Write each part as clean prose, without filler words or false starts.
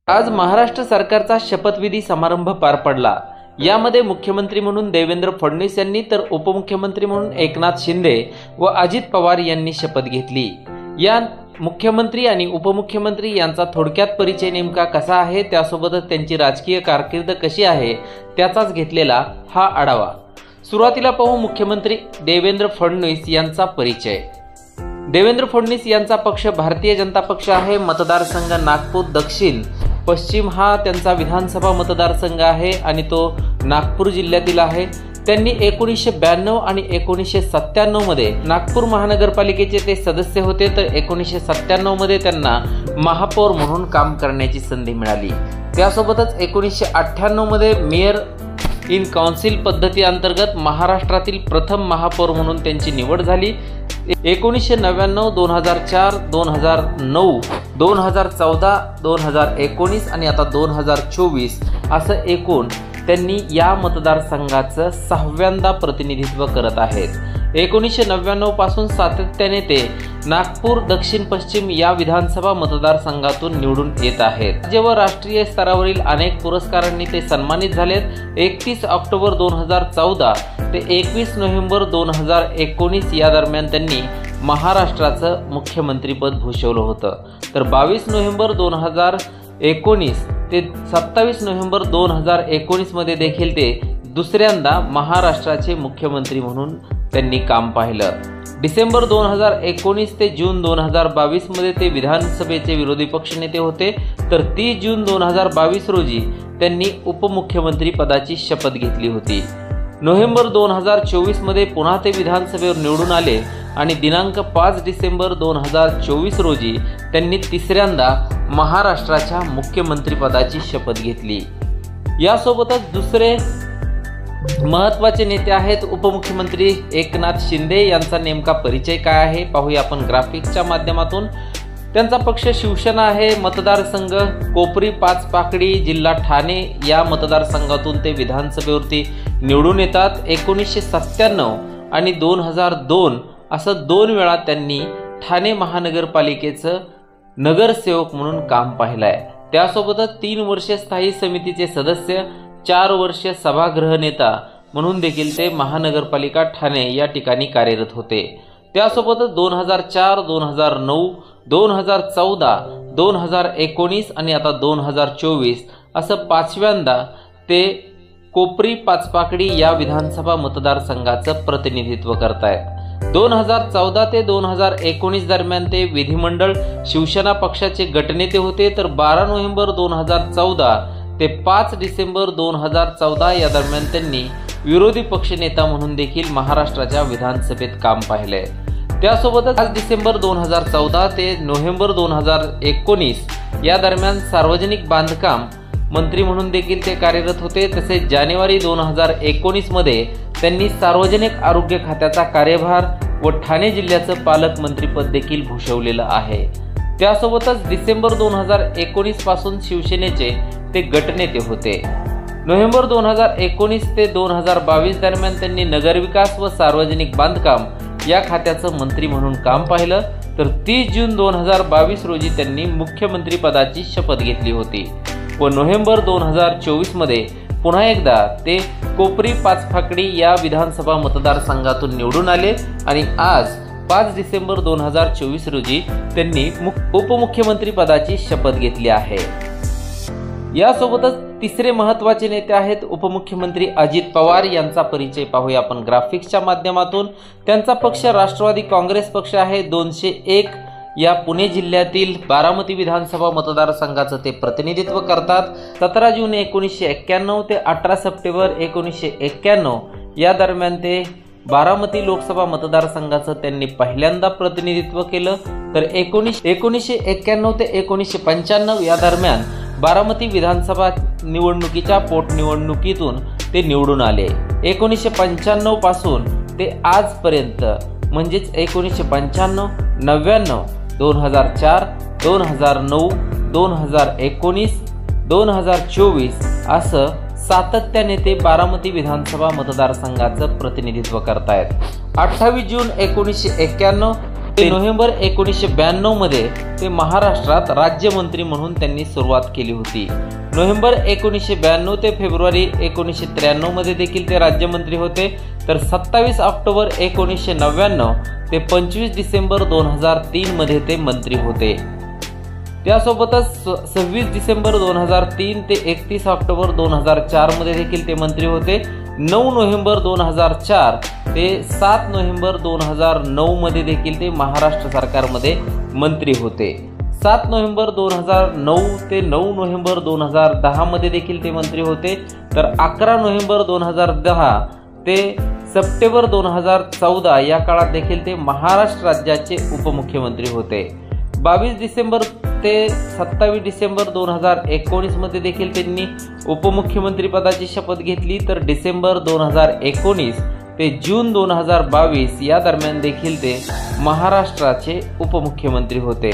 आज महाराष्ट्र सरकारचा शपथविधी समारंभ पार पडला। यामध्ये मुख्यमंत्री म्हणून देवेंद्र फडणवीस यांनी तर उपमुख्यमंत्री म्हणून एकनाथ शिंदे व अजित पवार यांनी शपथ घेतली। या मुख्यमंत्री आणि उपमुख्यमंत्री यांचा थोडक्यात परिचय नेमका कसा आहे, त्यासोबतच त्यांची राजकीय कारकीर्द कशी आहे त्याचाच घेतलेला हा आढावा। सुरुवातीला पाहू मुख्यमंत्री देवेंद्र फडणवीस यांचा परिचय। देवेंद्र फडणवीस यांचा पक्ष भारतीय जनता पक्ष आहे। मतदारसंघ नागपूर दक्षिण पश्चिम हा त्यांचा विधानसभा मतदारसंघ आहे आणि तो नागपूर जिल्ह्यातील आहे। त्यांनी 1992 आणि 1997 मध्ये नागपूर महानगरपालिकेचे ते सदस्य होते, तर 1997 मध्ये त्यांना महापौर म्हणून काम करण्याची संधी मिळाली। त्यासोबतच 1998 मध्ये मेयर इन काउन्सिल पद्धती अंतर्गत महाराष्ट्रातील प्रथम महापौर म्हणून त्यांची निवड झाली। 1999, 2004, 2009, 2014, 2019 आणि आता 2024 असं एकूण त्यांनी या मतदारसंघाचं 6व्यांदा प्रतिनिधित्व करत आहेत। 1999 पासून सातत्याने ते नागपूर दक्षिण पश्चिम या विधानसभा मतदारसंघातून निवडून येत आहेत। राज्य व राष्ट्रीय स्तरावरील अनेक पुरस्कारांनी ते सन्मानित झालेत। 31 ऑक्टोबर 2014 ते 21 नोव्हेंबर 2019 या दरम्यान त्यांनी महाराष्ट्राचं मुख्यमंत्रीपद भूषवलं होतं, तर 22 नोव्हेंबर 2019 ते 27 नोव्हेंबर 2019 मध्ये देखील ते दुसऱ्यांदा महाराष्ट्राचे मुख्यमंत्री म्हणून त्यांनी काम पाहिलं। डिसेंबर 2019 ते जून 2022 मध्ये ते विधानसभेचे विरोधी पक्षनेते होते, तर 30 जून 2022 रोजी त्यांनी उपमुख्यमंत्री पदाची शपथ घेतली होती। नोव्हेंबर 2024 मध्ये पुन्हा ते विधानसभेवर निवडून आले आणि दिनांक 5 डिसेंबर 2024 रोजी त्यांनी तिसऱ्यांदा महाराष्ट्राच्या मुख्यमंत्री पदाची शपथ घेतली। यासोबतच दुसरे महत्त्वाचे नेते आहेत उपमुख्यमंत्री एकनाथ शिंदे यांचा नेमका परिचय काय आहे पाहूया आपण ग्राफिक्सच्या माध्यमातून। त्यांचा पक्ष शिवसेना आहे। मतदारसंघ कोपरी पाचपाकडी जिल्हा ठाणे या मतदारसंघातून ते विधानसभेवरती निवडून येतात। 1997 आणि 2002 असं 2 वेळा त्यांनी ठाणे महानगरपालिकेचं नगरसेवक म्हणून काम पाहिलंय। त्यासोबतच 3 वर्षे स्थायी समितीचे सदस्य, 4 वर्षे सभागृह नेता म्हणून देखील ते महानगरपालिका ठाणे या ठिकाणी कार्यरत होते। त्यासोबतच 2004, 2009, 2014, 2019 आणि आता 2024 असं 5व्यांदा ते कोपरी पाचपाकडी या विधानसभा मतदारसंघाचं प्रतिनिधित्व करतायत। 2014 ते 2019 दरम्यान ते विधिमंडळ शिवसेना पक्षाचे गटनेते होते, तर 12 नोव्हेंबर 2014 ते 5 डिसेंबर 2014 या दरम्यान त्यांनी विरोधी पक्षनेता म्हणून देखील महाराष्ट्राच्या विधानसभेत काम पाहिलंय। त्यासोबतच 5 डिसेंबर 2014 ते नोव्हेंबर 2019 या दरम्यान सार्वजनिक बांधकाम मंत्री म्हणून देखील ते कार्यरत होते। तसेच जानेवारी 2019 मध्ये त्यांनी सार्वजनिक आरोग्य खात्याचा कार्यभार व ठाणे जिल्ह्याचं पालकमंत्रीपद देखील भूषवलेलं आहे। त्यासोबतच डिसेंबर 2019 पासून शिवसेनेचे ते गटनेते होते। नोव्हेंबर 2019 ते 2022 दरम्यान त्यांनी नगरविकास व सार्वजनिक बांधकाम या खात्याचं मंत्री म्हणून काम पाहिलं, तर 30 जून 2022 रोजी त्यांनी मुख्यमंत्री पदाची शपथ घेतली होती व नोव्हेंबर 2024 मध्ये पुन्हा एकदा ते कोपरी पाचपाकडी या विधानसभा मतदारसंघातून निवडून आले आणि आज 5 डिसेंबर 2024 रोजी त्यांनी उपमुख्यमंत्री पदाची शपथ घेतली आहे। यासोबतच तिसरे महत्त्वाचे नेते आहेत उपमुख्यमंत्री अजित पवार यांचा परिचय पाहूया आपण ग्राफिक्सच्या माध्यमातून। त्यांचा पक्ष राष्ट्रवादी काँग्रेस पक्ष आहे। 201 या पुणे जिल्ह्यातील बारामती विधानसभा मतदारसंघाचं ते प्रतिनिधित्व करतात। 17 जून 1991 ते 18 सप्टेंबर 1991 या दरम्यान ते बारामती लोकसभा मतदारसंघाचं त्यांनी पहिल्यांदा प्रतिनिधित्व केलं, तर 1991 ते 1995 या दरम्यान बारामती विधानसभा निवडणुकीच्या पोटनिवडणुकीतून ते निवडून आले। 1995 पासून ते आजपर्यंत म्हणजेच 1995, 99, 2004, 2009, 2019, 2024 असं सातत्याने ते बारामती विधानसभा मतदारसंघाचं प्रतिनिधित्व करतायत। 28 जून 1991 नोव्हेंबर 1992 मध्ये ते महाराष्ट्रात राज्यमंत्री म्हणून त्यांनी सुरुवात केली होती। नोव्हेंबर 1992 ते फेब्रुवारी 1993 मध्ये देखील ते राज्यमंत्री होते। तर 27 ऑक्टोबर 1999 ते 25 डिसेंबर 2003 मध्ये ते मंत्री होते। त्यासोबतच 26 डिसेंबर 2003 ते 31 ऑक्टोबर 2004 मध्ये देखील ते मंत्री होते। 9 नोव्हेंबर 2004 ते 7 नोव्हेंबर 2009 मध्ये देखील ते महाराष्ट्र सरकारमध्ये मंत्री होते। 7 नोव्हेंबर 2009 ते 9 नोव्हेंबर 2010 मध्ये देखील ते मंत्री होते। तर 11 नोव्हेंबर 2010 ते सप्टेंबर 2014 या काळात देखील ते महाराष्ट्र राज्याचे उपमुख्यमंत्री होते। 22 डिसेंबर ते 27 डिसेंबर 2019 मध्ये देखील त्यांनी उपमुख्यमंत्री पदाची शपथ घेतली। तर डिसेंबर 2019 ते जून 2022 या दरम्यान देखील ते महाराष्ट्राचे उपमुख्यमंत्री होते।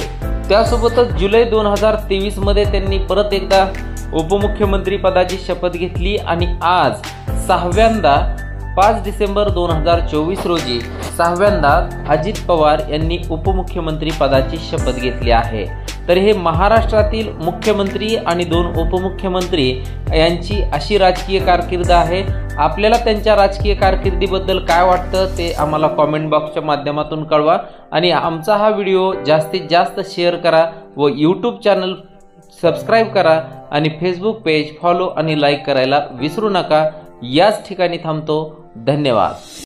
त्यासोबतच जुलै 2023 मध्ये त्यांनी परत एकदा उपमुख्यमंत्री पदाची शपथ घेतली आणि आज 6व्यांदा 5 डिसेंबर 2024 रोजी 6व्यांदा अजित पवार यांनी उपमुख्यमंत्री पदाची शपथ घेतली आहे। तर हे महाराष्ट्रातील मुख्यमंत्री आणि 2 उपमुख्यमंत्री यांची अशी राजकीय कारकीर्द आहे। आपल्याला त्यांच्या राजकीय कारकिर्दीबद्दल काय वाटतं ते आम्हाला कॉमेंट बॉक्सच्या माध्यमातून कळवा आणि आमचा हा व्हिडिओ जास्तीत जास्त शेअर करा व यूट्यूब चॅनल सबस्क्राईब करा आणि फेसबुक पेज फॉलो आणि लाईक करायला विसरू नका। याच ठिकाणी थांबतो। धन्यवाद।